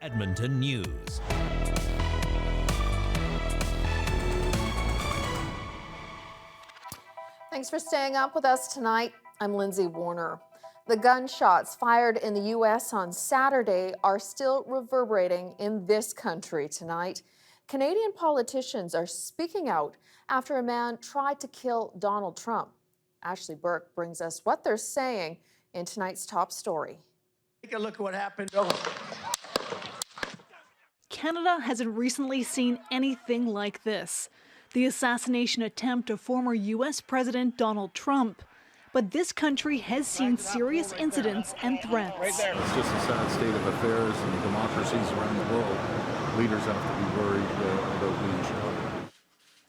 Edmonton News. Thanks for staying up with us tonight. I'm Lindsay Warner. The gunshots fired in the U.S. on Saturday are still reverberating in this country tonight. Canadian politicians are speaking out after a man tried to kill Donald Trump. Ashley Burke brings us what they're saying in tonight's top story. Take a look at what happened. Canada hasn't recently seen anything like this. The assassination attempt of former U.S. President Donald Trump. But this country has seen serious incidents and threats. It's just a sad state of affairs in democracies around the world. Leaders have to be worried about being shot.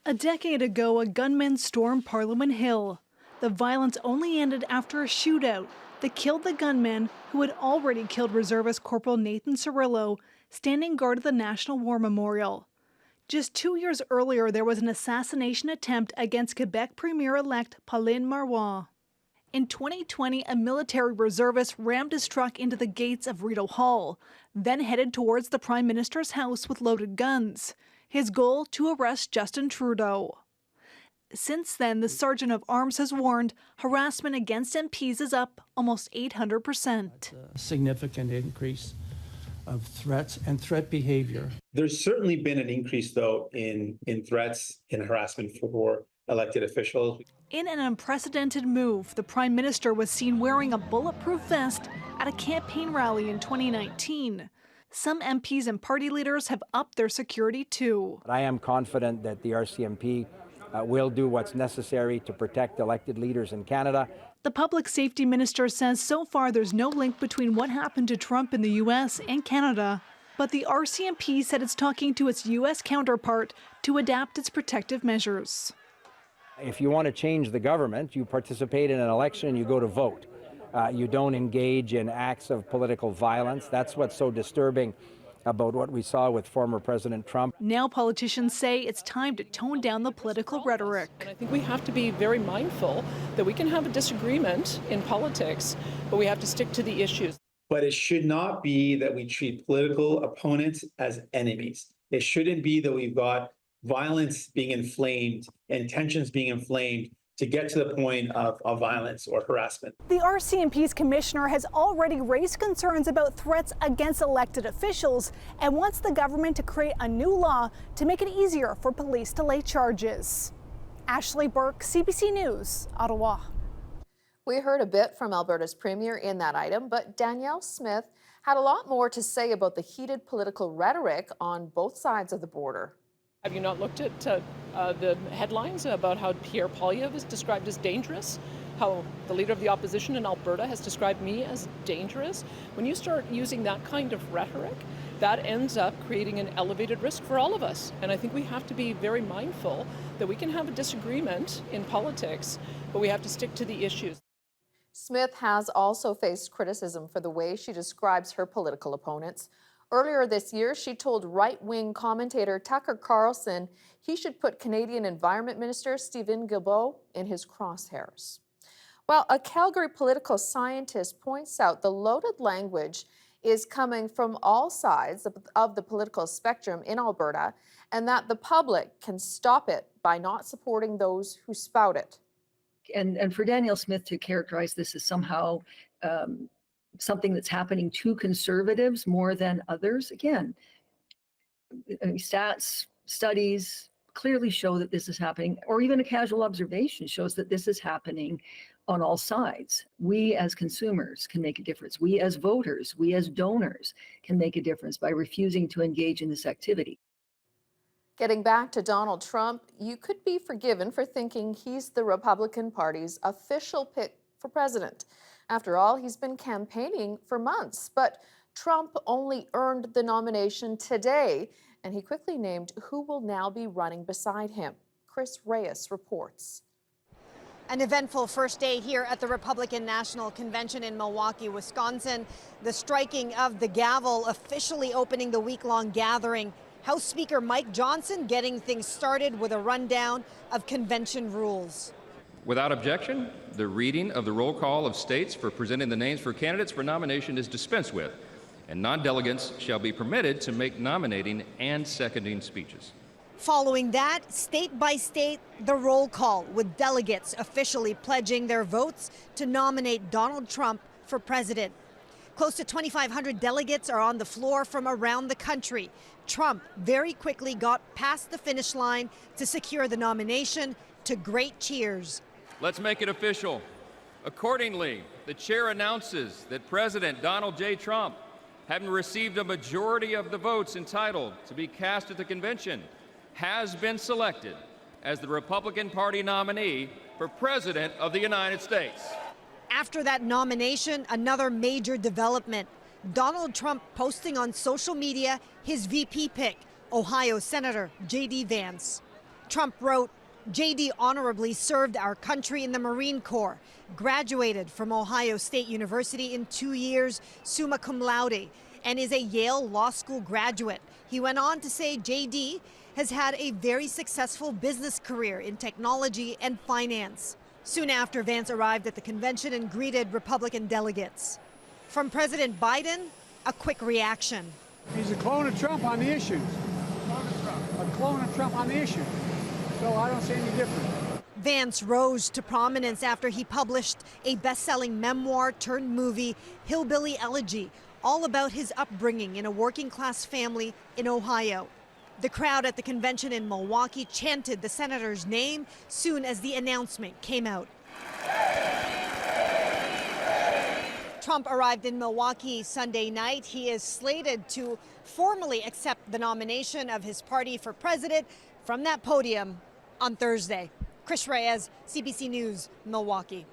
A decade ago, a gunman stormed Parliament Hill. The violence only ended after a shootout that killed the gunman who had already killed reservist Corporal Nathan Cirillo, standing guard at the National War Memorial. Just 2 years earlier, there was an assassination attempt against Quebec Premier-elect Pauline Marois. In 2020, a military reservist rammed his truck into the gates of Rideau Hall, then headed towards the Prime Minister's house with loaded guns. His goal, to arrest Justin Trudeau. Since then, the Sergeant of Arms has warned harassment against MPs is up almost 800%. A significant increase of threats and threat behavior. There's certainly been an increase, though, in threats and harassment for elected officials. In an unprecedented move, the Prime Minister was seen wearing a bulletproof vest at a campaign rally in 2019. Some MPs and party leaders have upped their security too. I am confident that the RCMP will do what's necessary to protect elected leaders in Canada. The Public Safety Minister says so far there's no link between what happened to Trump in the U.S. and Canada. But the RCMP said it's talking to its U.S. counterpart to adapt its protective measures. If you want to change the government, you participate in an election and you go to vote. You don't engage in acts of political violence. That's what's so disturbing about what we saw with former President Trump. Now politicians say it's time to tone down the political rhetoric. And I think we have to be very mindful that we can have a disagreement in politics, but we have to stick to the issues. But it should not be that we treat political opponents as enemies. It shouldn't be that we've got violence being inflamed and tensions being inflamed to get to the point of violence or harassment. The RCMP's commissioner has already raised concerns about threats against elected officials and wants the government to create a new law to make it easier for police to lay charges. Ashley Burke, CBC News, Ottawa. We heard a bit from Alberta's Premier in that item, but Danielle Smith had a lot more to say about the heated political rhetoric on both sides of the border. Have you not looked at the headlines about how Pierre Poilievre is described as dangerous? How the leader of the opposition in Alberta has described me as dangerous? When you start using that kind of rhetoric, that ends up creating an elevated risk for all of us. And I think we have to be very mindful that we can have a disagreement in politics, but we have to stick to the issues. Smith has also faced criticism for the way she describes her political opponents. Earlier this year, she told right-wing commentator Tucker Carlson he should put Canadian Environment Minister Stephen Guilbeault in his crosshairs. Well, a Calgary political scientist points out the loaded language is coming from all sides of the political spectrum in Alberta, and that the public can stop it by not supporting those who spout it. And for Danielle Smith to characterize this as somehow something that's happening to conservatives more than others. Again, stats, studies clearly show that this is happening, or even a casual observation shows that this is happening on all sides. We as consumers can make a difference. We as voters, we as donors can make a difference by refusing to engage in this activity. Getting back to Donald Trump, you could be forgiven for thinking he's the Republican Party's official pick for president. After all, he's been campaigning for months, but Trump only earned the nomination today, and he quickly named who will now be running beside him. Chris Reyes reports. An eventful first day here at the Republican National Convention in Milwaukee, Wisconsin. The striking of the gavel officially opening the week-long gathering. House Speaker Mike Johnson getting things started with a rundown of convention rules. Without objection, the reading of the roll call of states for presenting the names for candidates for nomination is dispensed with, and non-delegates shall be permitted to make nominating and seconding speeches. Following that, state by state, the roll call, with delegates officially pledging their votes to nominate Donald Trump for president. Close to 2,500 delegates are on the floor from around the country. Trump very quickly got past the finish line to secure the nomination, to great cheers. Let's make it official. Accordingly, the chair announces that President Donald J. Trump, having received a majority of the votes entitled to be cast at the convention, has been selected as the Republican Party nominee for President of the United States. After that nomination, another major development. Donald Trump posting on social media his VP pick, Ohio Senator J.D. Vance. Trump wrote, J.D. honorably served our country in the Marine Corps, graduated from Ohio State University in 2 years, summa cum laude, and is a Yale Law School graduate. He went on to say J.D. has had a very successful business career in technology and finance. Soon after, Vance arrived at the convention and greeted Republican delegates. From President Biden, a quick reaction. He's a clone of Trump on the issues. A clone of Trump on the issues. So I don't see any difference. Vance rose to prominence after he published a best-selling memoir turned movie, Hillbilly Elegy, all about his upbringing in a working-class family in Ohio. The crowd at the convention in Milwaukee chanted the senator's name soon as the announcement came out. Trump arrived in Milwaukee Sunday night. He is slated to formally accept the nomination of his party for president from that podium on Thursday. Chris Reyes, CBC News, Milwaukee.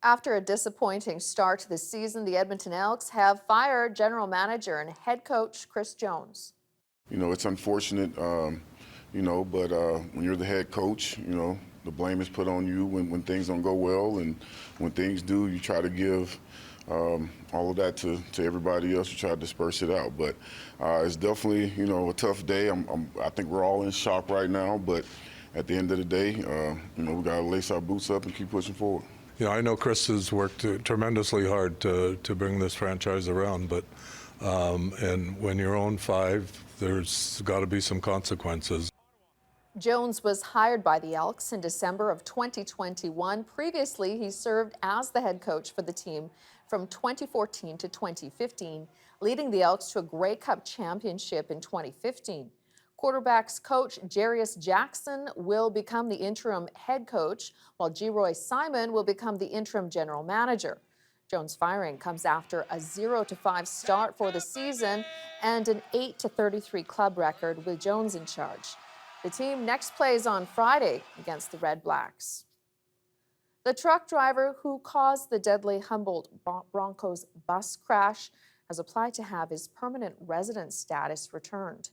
After a disappointing start to the season, the Edmonton Elks have fired general manager and head coach Chris Jones. You know, it's unfortunate, but when you're the head coach, the blame is put on you when things don't go well, and when things do, you try to give all of that to everybody else. You try to disperse it out, but it's definitely, a tough day. I think we're all in shock right now, but at the end of the day, we got to lace our boots up and keep pushing forward. Yeah, I know Chris has worked tremendously hard to bring this franchise around, but and when you're on 5, there's got to be some consequences. Jones was hired by the Elks in December of 2021. Previously, he served as the head coach for the team from 2014 to 2015, leading the Elks to a Grey Cup championship in 2015. Quarterbacks coach Jarius Jackson will become the interim head coach, while Geroy Simon will become the interim general manager. Jones' firing comes after a 0-5 start for the season and an 8-33 club record with Jones in charge. The team next plays on Friday against the Red Blacks. The truck driver who caused the deadly Humboldt Broncos bus crash has applied to have his permanent resident status returned.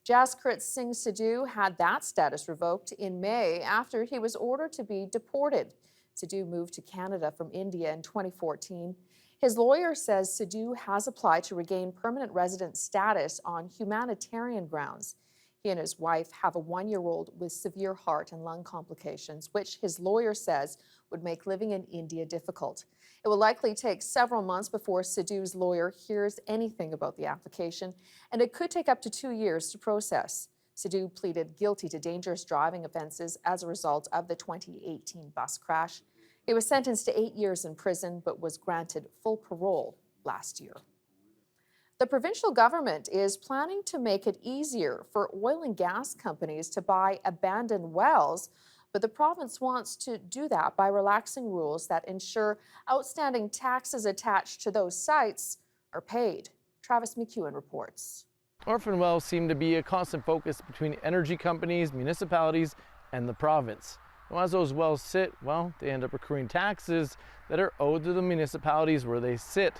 Jaskrit Singh Sidhu had that status revoked in May after he was ordered to be deported. Sidhu moved to Canada from India in 2014. His lawyer says Sidhu has applied to regain permanent resident status on humanitarian grounds. He and his wife have a 1-year-old with severe heart and lung complications, which his lawyer says would make living in India difficult. It will likely take several months before Sidhu's lawyer hears anything about the application, and it could take up to 2 years to process. Sidhu pleaded guilty to dangerous driving offenses as a result of the 2018 bus crash. He was sentenced to 8 years in prison, but was granted full parole last year. The provincial government is planning to make it easier for oil and gas companies to buy abandoned wells, but the province wants to do that by relaxing rules that ensure outstanding taxes attached to those sites are paid. Travis McEwen reports. Orphan wells seem to be a constant focus between energy companies, municipalities, and the province. And as those wells sit, well, they end up accruing taxes that are owed to the municipalities where they sit.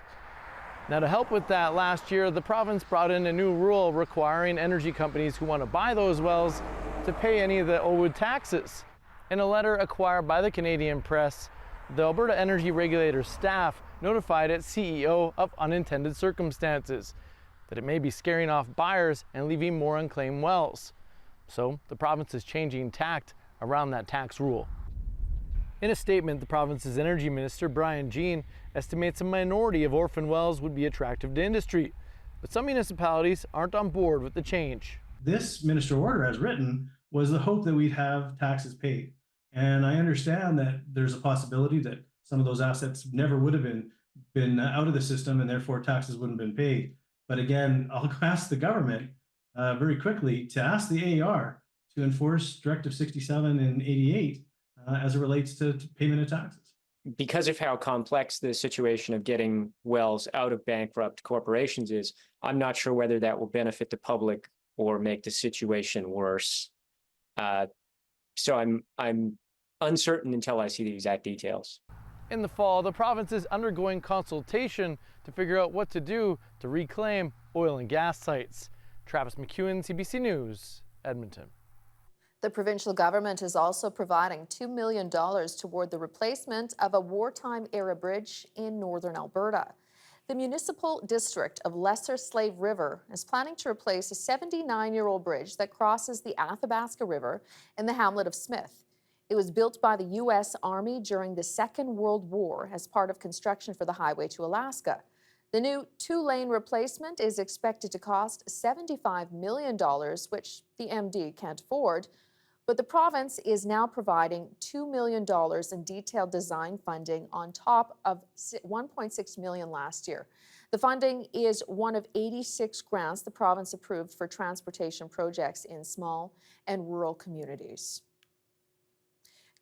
Now, to help with that, last year, the province brought in a new rule requiring energy companies who want to buy those wells to pay any of the owed taxes. In a letter acquired by the Canadian Press, the Alberta Energy Regulator's staff notified its CEO of unintended circumstances, that it may be scaring off buyers and leaving more unclaimed wells. So the province is changing tact around that tax rule. In a statement, the province's energy minister, Brian Jean, estimates a minority of orphan wells would be attractive to industry. But some municipalities aren't on board with the change. This minister order, as written, was the hope that we'd have taxes paid. And I understand that there's a possibility that some of those assets never would have been out of the system and therefore taxes wouldn't have been paid. But again, I'll ask the government very quickly to ask the AR to enforce Directive 67 and 88 as it relates to payment of taxes. Because of how complex the situation of getting wells out of bankrupt corporations is, I'm not sure whether that will benefit the public or make the situation worse. So I'm uncertain until I see the exact details. In the fall, the province is undergoing consultation to figure out what to do to reclaim oil and gas sites. Travis McEwen, CBC News, Edmonton. The provincial government is also providing $2 million toward the replacement of a wartime-era bridge in northern Alberta. The municipal district of Lesser Slave River is planning to replace a 79-year-old bridge that crosses the Athabasca River in the hamlet of Smith. It was built by the U.S. Army during the Second World War as part of construction for the highway to Alaska. The new two-lane replacement is expected to cost $75 million, which the MD can't afford. But the province is now providing $2 million in detailed design funding on top of $1.6 million last year. The funding is one of 86 grants the province approved for transportation projects in small and rural communities.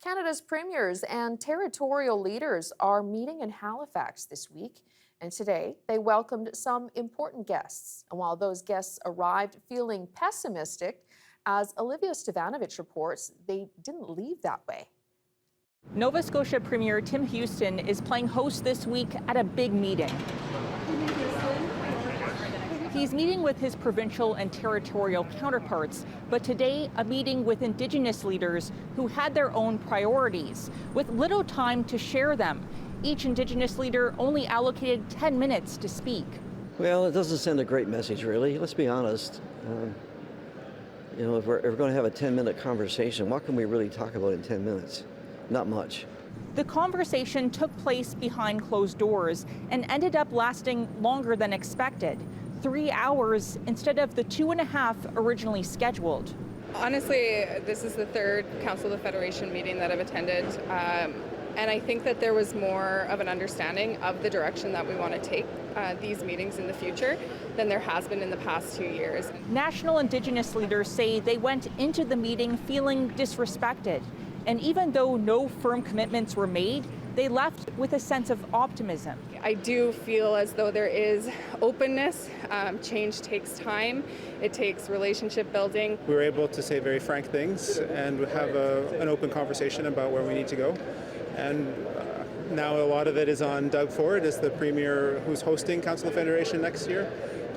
Canada's premiers and territorial leaders are meeting in Halifax this week, and today they welcomed some important guests. And while those guests arrived feeling pessimistic, as Olivia Stevanovich reports, they didn't leave that way. Nova Scotia Premier Tim Houston is playing host this week at a big meeting. He's meeting with his provincial and territorial counterparts, but today a meeting with Indigenous leaders who had their own priorities, with little time to share them. Each Indigenous leader only allocated 10 minutes to speak. Well, it doesn't send a great message, really. Let's be honest. You know, if we're going to have a 10-minute conversation, what can we really talk about in 10 minutes? Not much. The conversation took place behind closed doors and ended up lasting longer than expected. 3 hours instead of the 2.5 originally scheduled. Honestly, this is the third Council of the Federation meeting that I've attended. And I think that there was more of an understanding of the direction that we want to take these meetings in the future than there has been in the past 2 years. National Indigenous leaders say they went into the meeting feeling disrespected. And even though no firm commitments were made, they left with a sense of optimism. I do feel as though there is openness. Change takes time. It takes relationship building. We were able to say very frank things and have an open conversation about where we need to go. And now a lot of it is on Doug Ford as the Premier who's hosting Council of Federation next year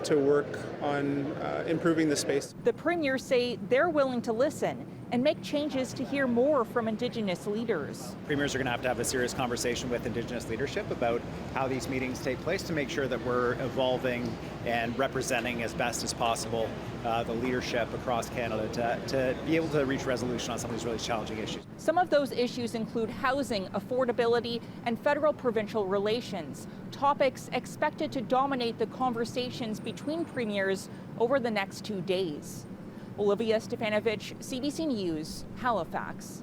to work on improving the space. The Premiers say they're willing to listen and make changes to hear more from Indigenous leaders. Premiers are going to have a serious conversation with Indigenous leadership about how these meetings take place to make sure that we're evolving and representing as best as possible the leadership across Canada to be able to reach resolution on some of these really challenging issues. Some of those issues include housing, affordability, and federal-provincial relations, topics expected to dominate the conversations between premiers over the next 2 days. Olivia Stefanovich, CBC News, Halifax.